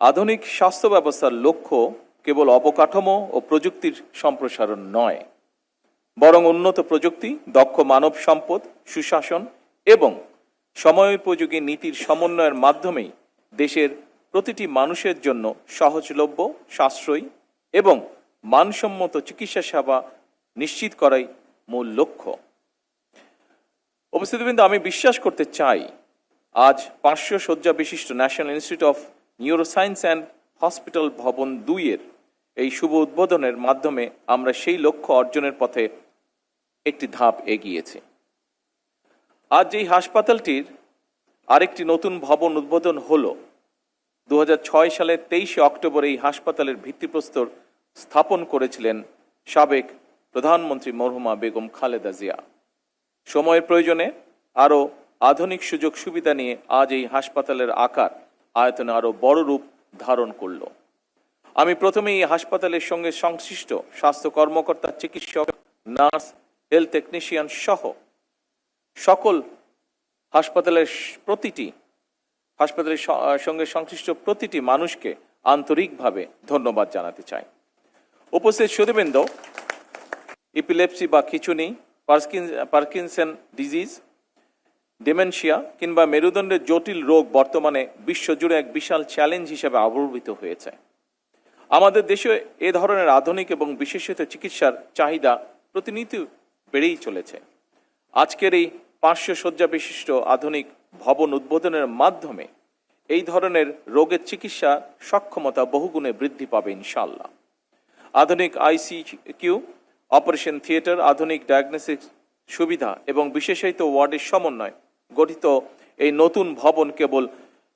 আধুনিক স্বাস্থ্য ব্যবস্থার লক্ষ্য কেবল অবকাঠামো ও প্রযুক্তির সম্প্রসারণ নয়, বরং উন্নত প্রযুক্তি, দক্ষ মানব সম্পদ, সুশাসন এবং সময়োপযোগী নীতির সমন্বয়ের মাধ্যমেই দেশের প্রতিটি মানুষের জন্য সহজলভ্য, সাশ্রয়ী এবং মানসম্মত চিকিৎসা সেবা নিশ্চিত করাই মূল লক্ষ্য। উপস্থিতবৃন্দ, আমি বিশ্বাস করতে চাই আজ 500 শয্যা বিশিষ্ট national institute of neuroscience and hospital ভবন 2-এর এই শুভ উদ্বোধনের মাধ্যমে আমরা সেই লক্ষ্য অর্জনের পথে একটি ধাপ এগিয়েছি। আজ এই হাসপাতালটির আরেকটি নতুন ভবন উদ্বোধন হল। 2006 সালের 23 অক্টোবর এই হাসপাতালের ভিত্তিপ্রস্তর স্থাপন করেছিলেন সাবেক প্রধানমন্ত্রী মরহুমা বেগম খালেদা জিয়া। সময়ের প্রয়োজনে আরও আধুনিক সুযোগ সুবিধা নিয়ে আজ এই হাসপাতালের আকার আয়তনে আরও বড় রূপ ধারণ করল। আমি প্রথমে এই হাসপাতালের সঙ্গে সংশ্লিষ্ট স্বাস্থ্য কর্মকর্তা, চিকিৎসক, নার্স, হেলথ টেকনিশিয়ান সহ সকল হাসপাতালের সঙ্গে সংশ্লিষ্ট প্রতিটি মানুষকে আন্তরিকভাবে ধন্যবাদ জানাতে চাই। উপস্থিত সুধীবৃন্দ, ইপিলেপসি বা খিঁচুনি, পার্কিনসন ডিজিজ, ডিমেনশিয়া কিংবা মেরুদণ্ডের জটিল রোগ বর্তমানে বিশ্বজুড়ে এক বিশাল চ্যালেঞ্জ হিসেবে আবির্ভূত হয়েছে। আমাদের দেশে এ ধরনের আধুনিক এবং বিশেষিত চিকিৎসার চাহিদা প্রতিনিয়ত বেড়েই চলেছে। আজকের এই 500 শয্যা বিশিষ্ট আধুনিক ভবন উদ্বোধনের মাধ্যমে এই ধরনের রোগের চিকিৎসা সক্ষমতা বহুগুণে বৃদ্ধি পাবে ইনশাআল্লাহ। আধুনিক আইসিকিউ, অপারেশন থিয়েটার, আধুনিক ডায়াগনস্টিক সুবিধা এবং বিশেষায়িত ওয়ার্ডের সমন্বয় গঠিত এই নতুন ভবন কেবল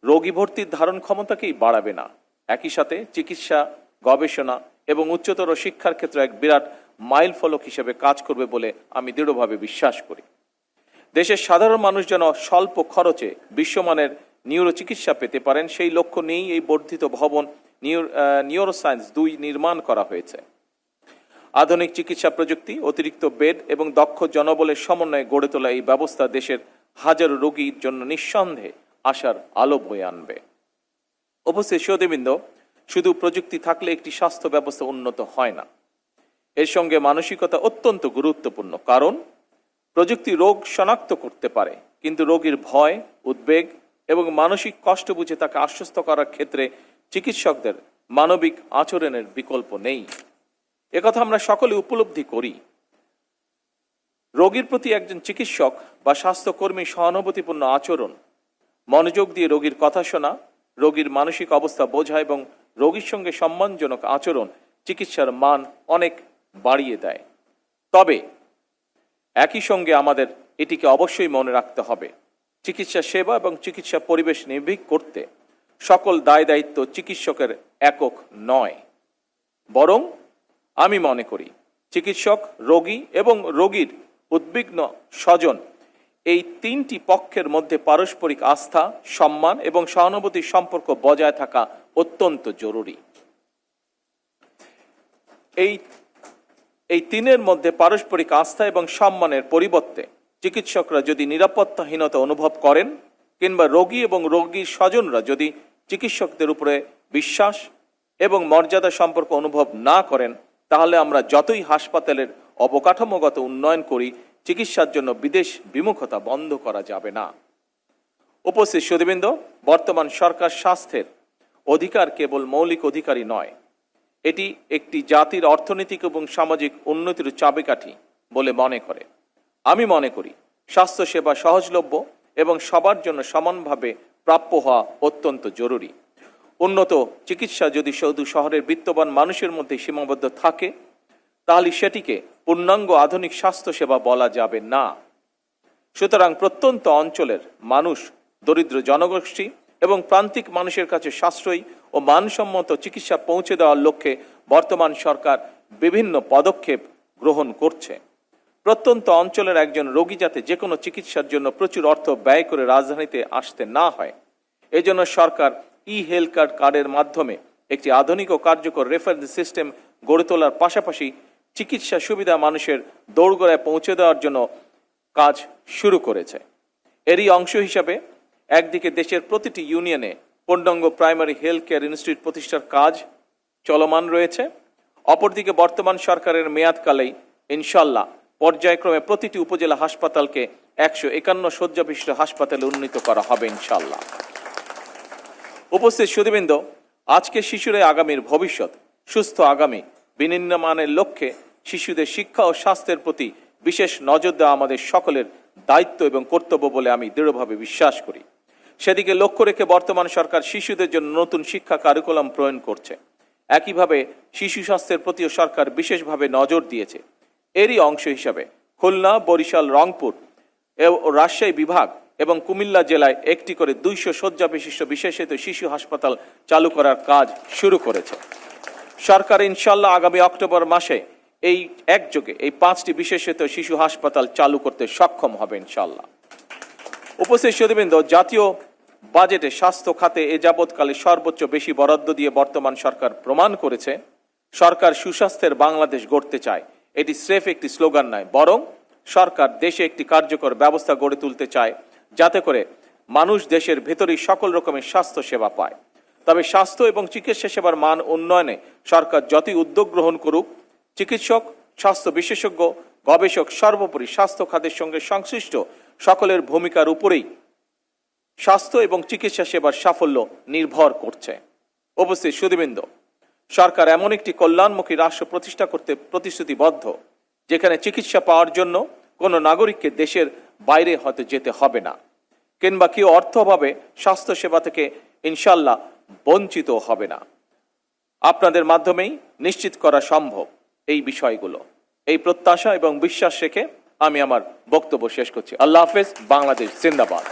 রোগী ভর্তির ধারণ ক্ষমতাকেই বাড়াবে না, একই সাথে চিকিৎসা, গবেষণা এবং উচ্চতর শিক্ষার ক্ষেত্রে এক বিরাট মাইল ফলক হিসেবে কাজ করবে বলে আমি দৃঢ়ভাবে বিশ্বাস করি। দেশের সাধারণ মানুষ যেন স্বল্প খরচে বিশ্বমানের নিউরো চিকিৎসা পেতে পারেন, সেই লক্ষ্য নিয়েই এই বর্ধিত ভবন নিউরোসায়েন্স 2 নির্মাণ করা হয়েছে। আধুনিক চিকিৎসা প্রযুক্তি, অতিরিক্ত বেড এবং দক্ষ জনবলের সমন্বয়ে গড়ে তোলা এই ব্যবস্থা দেশের হাজারো রোগীর জন্য নিঃসন্দেহে আশার আলো বয়ে আনবে। অবশ্যই সুধীবৃন্দ, শুধু প্রযুক্তি থাকলে একটি স্বাস্থ্য ব্যবস্থা উন্নত হয় না। এর সঙ্গে মানসিকতা অত্যন্ত গুরুত্বপূর্ণ, কারণ প্রযুক্তি রোগ শনাক্ত করতে পারে, কিন্তু রোগীর ভয়, উদ্বেগ এবং মানসিক কষ্ট বুঝে তাকে আশ্বস্ত করার ক্ষেত্রে চিকিৎসকদের মানবিক আচরণের বিকল্প নেই। একথা আমরা সকলে উপলব্ধি করি। রোগীর প্রতি একজন চিকিৎসক বা স্বাস্থ্যকর্মী সহানুভূতিপূর্ণ আচরণ, মনোযোগ দিয়ে রোগীর কথা শোনা, রোগীর মানসিক অবস্থা বোঝা এবং রোগীর সঙ্গে সম্মানজনক আচরণ চিকিৎসার মান অনেক বাড়িয়ে দেয়। তবে একই সঙ্গে আমাদের এটিকে অবশ্যই মনে রাখতে হবে, চিকিৎসা সেবা এবং চিকিৎসা পরিবেশ নির্ভীক করতে সকল দায় দায়িত্ব চিকিৎসকের একক নয়, বরং আমি মনে করি চিকিৎসক, রোগী এবং রোগীর উদ্বিগ্ন স্বজন, এই 3টি পক্ষের মধ্যে পারস্পরিক আস্থা, সম্মান এবং সহানুভূতির সম্পর্ক বজায় থাকা অত্যন্ত জরুরি। এই 3-এর মধ্যে পারস্পরিক আস্থা এবং সম্মানের পরিবর্তে চিকিৎসকরা যদি নিরাপত্তাহীনতা অনুভব করেন কিংবা রোগী এবং রোগীর স্বজনরা যদি চিকিৎসকদের উপরে বিশ্বাস এবং মর্যাদা সম্পর্ক অনুভব না করেন, তাহলে আমরা যতই হাসপাতালের অবকাঠামোগত উন্নয়ন করি, চিকিৎসার জন্য বিদেশ বিমুখতা বন্ধ করা যাবে না। উপস্থিত সুধীবৃন্দ, বর্তমান সরকার স্বাস্থ্যের অধিকার কেবল মৌলিক অধিকারই নয়, এটি একটি জাতির অর্থনৈতিক এবং সামাজিক উন্নতির চাবিকাঠি বলে মনে করে। আমি মনে করি স্বাস্থ্যসেবা সহজলভ্য এবং সবার জন্য সমানভাবে প্রাপ্য হওয়া অত্যন্ত জরুরি। উন্নত চিকিৎসা যদি শুধু শহরের বিত্তবান মানুষের মধ্যে সীমাবদ্ধ থাকে, তাহলে সেটিকে পূর্ণাঙ্গ আধুনিক স্বাস্থ্যসেবা বলা যাবে না। সুতরাং প্রত্যন্ত অঞ্চলের মানুষ, দরিদ্র জনগোষ্ঠী এবং প্রান্তিক মানুষের কাছে সাশ্রয়ী ও মানসম্মত চিকিৎসা পৌঁছে দেওয়ার লক্ষ্যে বর্তমান সরকার বিভিন্ন পদক্ষেপ গ্রহণ করছে। প্রত্যন্ত অঞ্চলের একজন রোগী যাতে যে কোনো চিকিৎসার জন্য প্রচুর অর্থ ব্যয় করে রাজধানীতে আসতে না হয়, এজন্য সরকার হেলথ কার্ডের মাধ্যমে একটি আধুনিক ও কার্যকর রেফারেন্স সিস্টেম গড়ে তোলার পাশাপাশি চিকিৎসা সুবিধা মানুষের দোরগোড়ায় পৌঁছে দেওয়ার জন্য কাজ শুরু করেছে। এরই অংশ হিসাবে একদিকে দেশের প্রতিটি ইউনিয়নে পূর্ণাঙ্গ প্রাইমারি হেলথ কেয়ার ইনস্টিটিউট প্রতিষ্ঠার কাজ চলমান রয়েছে। অপরদিকে বর্তমান সরকারের মেয়াদকালেই ইনশাল্লাহ পর্যায়ক্রমে প্রতিটি উপজেলা হাসপাতালকে 151 শয্যা বিশিষ্ট হাসপাতালে উন্নীত করা হবে ইনশাল্লাহ। উপস্থিত সুধীবৃন্দ, আজকে শিশুরাই আগামীর ভবিষ্যৎ। সুস্থ আগামী বিনির্মাণের লক্ষ্যে শিশুদের শিক্ষা ও স্বাস্থ্যের প্রতি বিশেষ নজর দেওয়া আমাদের সকলের দায়িত্ব এবং কর্তব্য বলে আমি দৃঢ়ভাবে বিশ্বাস করি। সেদিকে লক্ষ্য রেখে বর্তমান সরকার শিশুদের জন্য নতুন শিক্ষা কারিকুলাম প্রণয়ন করছে। একইভাবে শিশু স্বাস্থ্যের প্রতিও সরকার বিশেষভাবে নজর দিয়েছে। এরই অংশ হিসাবে খুলনা, বরিশাল, রংপুর ও রাজশাহী বিভাগ এবং কুমিল্লা জেলায় একটি করে 200 শয্যা বিশিষ্ট বিশেষায়িত শিশু হাসপাতাল চালু করার কাজ শুরু করেছে। সরকার ইনশাল্লাহ আগামী অক্টোবর মাসে এই একযোগে এই 5টি বিশেষায়িত শিশু হাসপাতাল চালু করতে সক্ষম হবে ইনশাল্লাহ। উপস্থিত সুধীবৃন্দ, জাতীয় বাজেটে স্বাস্থ্য খাতে এ যাবৎকালে সর্বোচ্চ বেশি বরাদ্দ দিয়ে বর্তমান সরকার প্রমাণ করেছে সরকার সুস্বাস্থ্যের বাংলাদেশ গড়তে চায়। এটি স্রেফ একটি স্লোগান নয়, বরং সরকার দেশে একটি কার্যকর ব্যবস্থা গড়ে তুলতে চায় যাতে করে মানুষ দেশের ভেতরেই সকল রকমের স্বাস্থ্য সেবা পায়। তবে স্বাস্থ্য এবং চিকিৎসা সেবার মান উন্নয়নে সরকার যতই উদ্যোগ গ্রহণ করুক, চিকিৎসক, স্বাস্থ্য বিশেষজ্ঞ, গবেষক, সর্বোপরি স্বাস্থ্য খাতের সঙ্গে সংশ্লিষ্ট সকলের ভূমিকার উপরেই স্বাস্থ্য এবং চিকিৎসা সেবার সাফল্য নির্ভর করছে। উপস্থিত সুধীবৃন্দ, সরকার এমন একটি কল্যাণমুখী রাষ্ট্র প্রতিষ্ঠা করতে প্রতিশ্রুতিবদ্ধ যেখানে চিকিৎসা পাওয়ার জন্য কোনো নাগরিককে দেশের বাইরে হয়তো যেতে হবে না, কিংবা কেউ অর্থ অভাবে স্বাস্থ্য সেবা থেকে ইনশাল্লাহ বঞ্চিত হবে না। আপনাদের মাধ্যমেই নিশ্চিত করা সম্ভব এই বিষয়গুলো। এই প্রত্যাশা এবং বিশ্বাস রেখে আমি আমার বক্তব্য শেষ করছি। আল্লাহ হাফেজ। বাংলাদেশ জিন্দাবাদ।